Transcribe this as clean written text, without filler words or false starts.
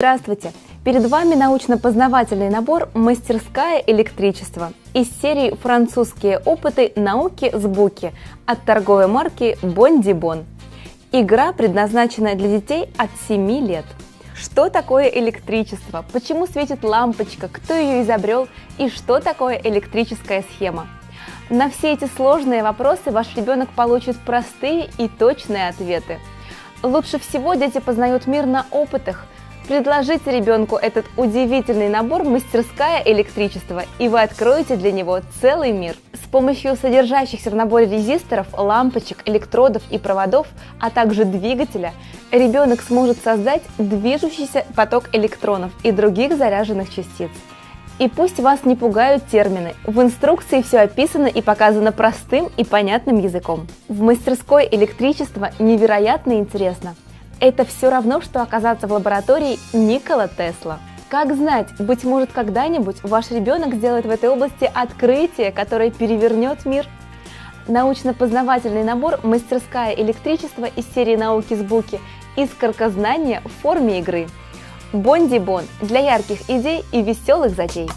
Здравствуйте! Перед вами научно-познавательный набор «Мастерская электричества» из серии «Французские опыты науки с Буки» от торговой марки Бондибон. Игра предназначена для детей от 7 лет. Что такое электричество? Почему светит лампочка? Кто ее изобрел? И что такое электрическая схема? На все эти сложные вопросы ваш ребенок получит простые и точные ответы. Лучше всего дети познают мир на опытах. Предложите ребенку этот удивительный набор «Мастерская электричества», и вы откроете для него целый мир. С помощью содержащихся в наборе резисторов, лампочек, электродов и проводов, а также двигателя, ребенок сможет создать движущийся поток электронов и других заряженных частиц. И пусть вас не пугают термины, в инструкции все описано и показано простым и понятным языком. В мастерской электричества невероятно интересно. Это все равно, что оказаться в лаборатории Никола Тесла. Как знать, быть может, когда-нибудь ваш ребенок сделает в этой области открытие, которое перевернет мир. Научно-познавательный набор «Мастерская электричества» из серии «Науки с Буки» – искорка знания в форме игры. Бондибон для ярких идей и веселых затей.